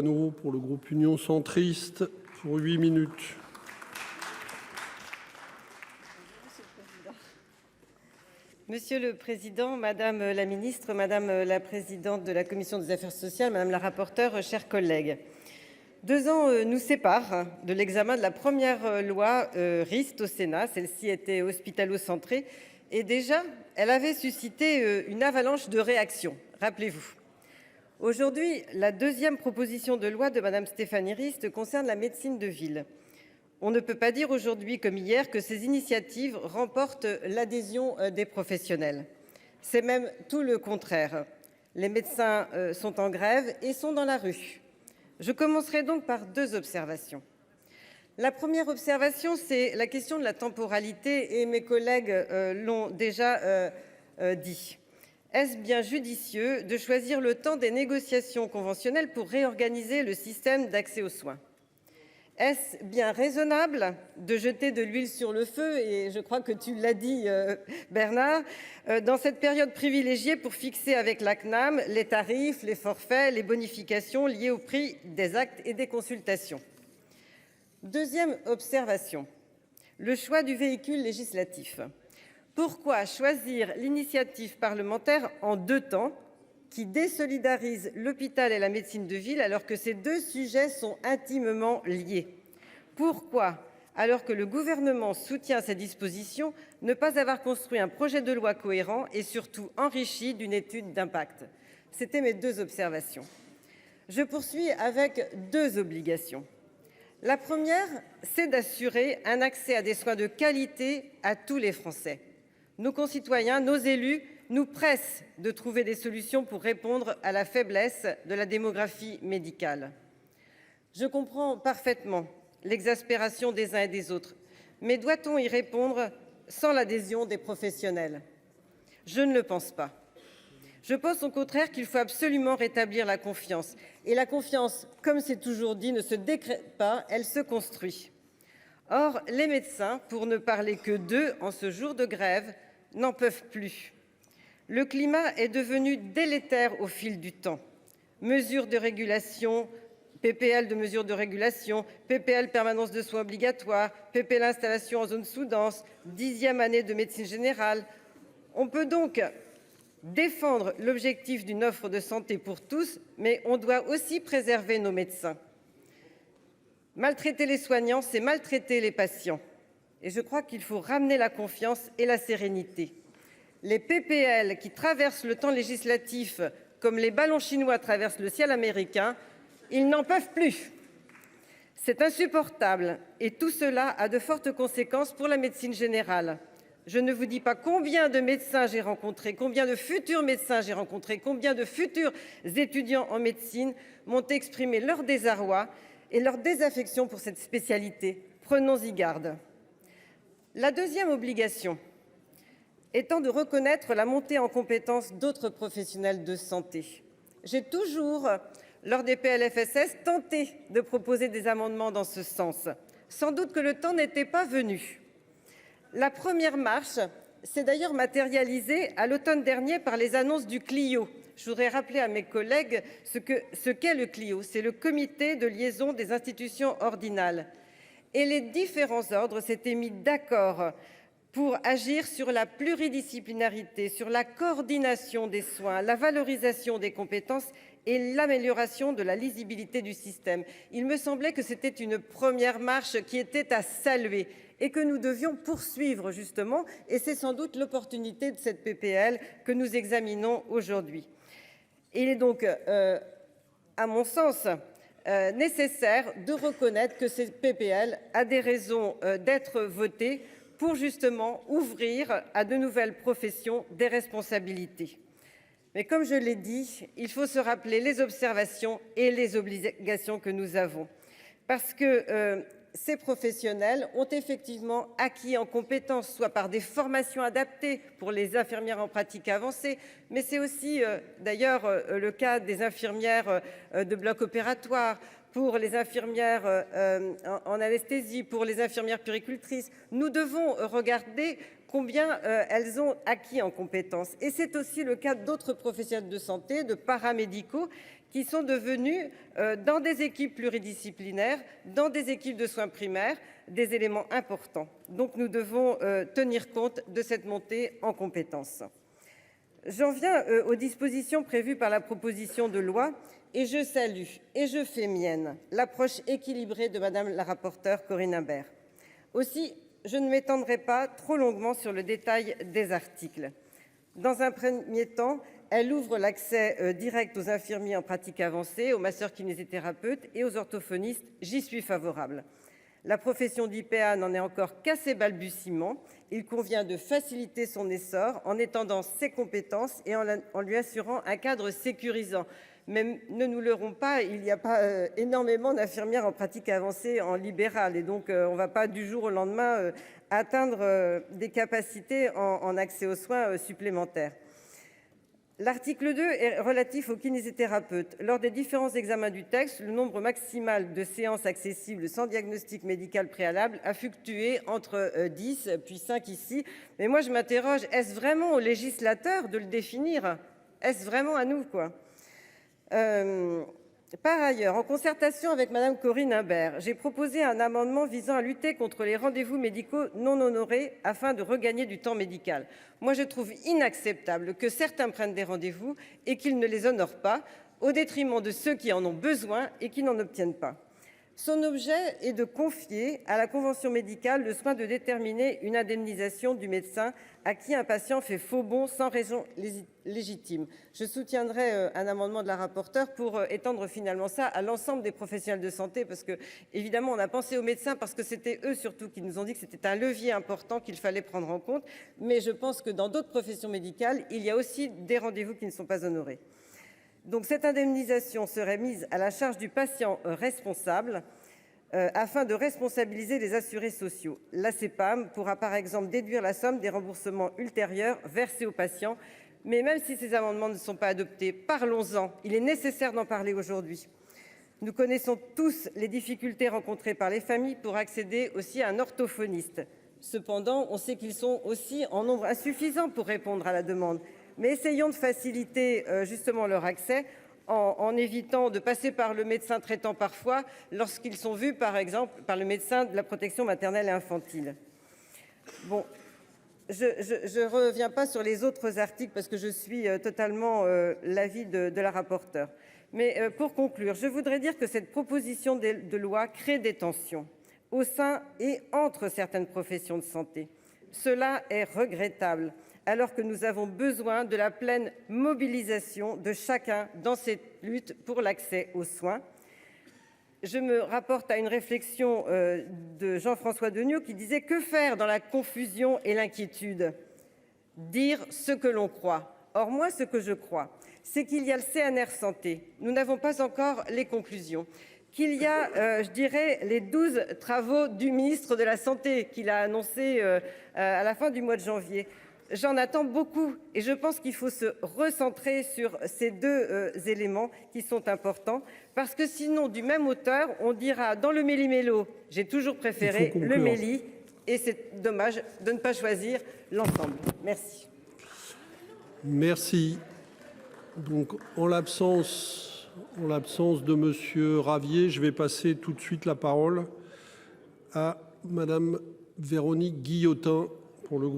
Pour le groupe Union centriste pour 8 minutes. Monsieur le Président, Madame la Ministre, Madame la Présidente de la Commission des Affaires sociales, Madame la rapporteure, chers collègues. 2 ans nous séparent de l'examen de la première loi Rist au Sénat. Celle-ci était hospitalo-centrée et déjà elle avait suscité une avalanche de réactions, rappelez-vous. Aujourd'hui, la deuxième proposition de loi de Madame Stéphanie Rist concerne la médecine de ville. On ne peut pas dire aujourd'hui comme hier que ces initiatives remportent l'adhésion des professionnels. C'est même tout le contraire. Les médecins sont en grève et sont dans la rue. Je commencerai donc par 2 observations. La première observation, c'est la question de la temporalité et mes collègues l'ont déjà dit. Est-ce bien judicieux de choisir le temps des négociations conventionnelles pour réorganiser le système d'accès aux soins? Est-ce bien raisonnable de jeter de l'huile sur le feu, et je crois que tu l'as dit Bernard, dans cette période privilégiée pour fixer avec la CNAM les tarifs, les forfaits, les bonifications liées au prix des actes et des consultations? Deuxième observation, le choix du véhicule législatif. Pourquoi choisir l'initiative parlementaire en 2 temps qui désolidarise l'hôpital et la médecine de ville alors que ces 2 sujets sont intimement liés? Pourquoi, alors que le gouvernement soutient ces dispositions, ne pas avoir construit un projet de loi cohérent et surtout enrichi d'une étude d'impact? C'était mes 2 observations. Je poursuis avec 2 obligations. La première, c'est d'assurer un accès à des soins de qualité à tous les Français. Nos concitoyens, nos élus nous pressent de trouver des solutions pour répondre à la faiblesse de la démographie médicale. Je comprends parfaitement l'exaspération des uns et des autres, mais doit-on y répondre sans l'adhésion des professionnels? Je ne le pense pas. Je pense au contraire qu'il faut absolument rétablir la confiance. Et la confiance, comme c'est toujours dit, ne se décrète pas, elle se construit. Or, les médecins, pour ne parler que d'eux en ce jour de grève, n'en peuvent plus. Le climat est devenu délétère au fil du temps. Mesures de régulation, PPL de mesures de régulation, PPL permanence de soins obligatoires, PPL installation en zone sous-dense, 10e année de médecine générale. On peut donc défendre l'objectif d'une offre de santé pour tous, mais on doit aussi préserver nos médecins. Maltraiter les soignants, c'est maltraiter les patients. Et je crois qu'il faut ramener la confiance et la sérénité. Les PPL qui traversent le temps législatif comme les ballons chinois traversent le ciel américain, ils n'en peuvent plus. C'est insupportable et tout cela a de fortes conséquences pour la médecine générale. Je ne vous dis pas combien de médecins j'ai rencontrés, combien de futurs médecins j'ai rencontrés, combien de futurs étudiants en médecine m'ont exprimé leur désarroi et leur désaffection pour cette spécialité. Prenons-y garde. La deuxième obligation étant de reconnaître la montée en compétence d'autres professionnels de santé. J'ai toujours, lors des PLFSS, tenté de proposer des amendements dans ce sens. Sans doute que le temps n'était pas venu. La première marche s'est d'ailleurs matérialisée à l'automne dernier par les annonces du CLIO. Je voudrais rappeler à mes collègues ce qu'est le CLIO. C'est le comité de liaison des institutions ordinales. Et les différents ordres s'étaient mis d'accord pour agir sur la pluridisciplinarité, sur la coordination des soins, la valorisation des compétences et l'amélioration de la lisibilité du système. Il me semblait que c'était une première marche qui était à saluer et que nous devions poursuivre justement, et c'est sans doute l'opportunité de cette PPL que nous examinons aujourd'hui. Il est donc, à mon sens, nécessaire de reconnaître que cette PPL a des raisons d'être votée pour justement ouvrir à de nouvelles professions des responsabilités. Mais comme je l'ai dit, il faut se rappeler les observations et les obligations que nous avons. Parce que ces professionnels ont effectivement acquis en compétences, soit par des formations adaptées pour les infirmières en pratique avancée, mais c'est aussi d'ailleurs le cas des infirmières de bloc opératoire, pour les infirmières en anesthésie, pour les infirmières puéricultrices. Nous devons regarder combien elles ont acquis en compétences. Et c'est aussi le cas d'autres professionnels de santé, de paramédicaux, qui sont devenus, dans des équipes pluridisciplinaires, dans des équipes de soins primaires, des éléments importants. Donc nous devons tenir compte de cette montée en compétences. J'en viens aux dispositions prévues par la proposition de loi et je salue et je fais mienne l'approche équilibrée de Madame la rapporteure Corinne Imbert. Aussi, je ne m'étendrai pas trop longuement sur le détail des articles. Dans un premier temps, elle ouvre l'accès direct aux infirmiers en pratique avancée, aux masseurs-kinésithérapeutes et aux orthophonistes. J'y suis favorable. La profession d'IPA n'en est encore qu'à ses balbutiements. Il convient de faciliter son essor en étendant ses compétences et en lui assurant un cadre sécurisant. Mais ne nous leurrons pas, il n'y a pas énormément d'infirmières en pratique avancée en libéral. Et donc, on ne va pas du jour au lendemain atteindre des capacités en accès aux soins supplémentaires. L'article 2 est relatif aux kinésithérapeutes. Lors des différents examens du texte, le nombre maximal de séances accessibles sans diagnostic médical préalable a fluctué entre 10 puis 5 ici. Mais moi, je m'interroge, est-ce vraiment au législateur de le définir? Est-ce vraiment à nous, quoi? Par ailleurs, en concertation avec Madame Corinne Imbert, j'ai proposé un amendement visant à lutter contre les rendez-vous médicaux non honorés afin de regagner du temps médical. Moi, je trouve inacceptable que certains prennent des rendez-vous et qu'ils ne les honorent pas, au détriment de ceux qui en ont besoin et qui n'en obtiennent pas. Son objet est de confier à la convention médicale le soin de déterminer une indemnisation du médecin à qui un patient fait faux bond sans raison légitime. Je soutiendrai un amendement de la rapporteure pour étendre finalement ça à l'ensemble des professionnels de santé parce que, évidemment, on a pensé aux médecins parce que c'était eux surtout qui nous ont dit que c'était un levier important qu'il fallait prendre en compte. Mais je pense que dans d'autres professions médicales, il y a aussi des rendez-vous qui ne sont pas honorés. Donc cette indemnisation serait mise à la charge du patient responsable afin de responsabiliser les assurés sociaux. La CPAM pourra par exemple déduire la somme des remboursements ultérieurs versés aux patients. Mais même si ces amendements ne sont pas adoptés, parlons-en. Il est nécessaire d'en parler aujourd'hui. Nous connaissons tous les difficultés rencontrées par les familles pour accéder aussi à un orthophoniste. Cependant, on sait qu'ils sont aussi en nombre insuffisant pour répondre à la demande. Mais essayons de faciliter justement leur accès en évitant de passer par le médecin traitant parfois lorsqu'ils sont vus par exemple par le médecin de la protection maternelle et infantile. Bon, je reviens pas sur les autres articles parce que je suis totalement l'avis de la rapporteure. Mais pour conclure, je voudrais dire que cette proposition de loi crée des tensions au sein et entre certaines professions de santé. Cela est regrettable, alors que nous avons besoin de la pleine mobilisation de chacun dans cette lutte pour l'accès aux soins. Je me rapporte à une réflexion de Jean-François Deniau qui disait: que faire dans la confusion et l'inquiétude? Dire ce que l'on croit. Or moi, ce que je crois, c'est qu'il y a le CNR Santé. Nous n'avons pas encore les conclusions. Qu'il y a, je dirais, les 12 travaux du ministre de la Santé qu'il a annoncé à la fin du mois de janvier. J'en attends beaucoup et je pense qu'il faut se recentrer sur ces deux éléments qui sont importants parce que sinon, du même auteur, on dira dans le méli-mélo, j'ai toujours préféré le méli et c'est dommage de ne pas choisir l'ensemble. Merci. Merci. Donc, en l'absence de Monsieur Ravier, je vais passer tout de suite la parole à Madame Véronique Guillotin pour le groupe.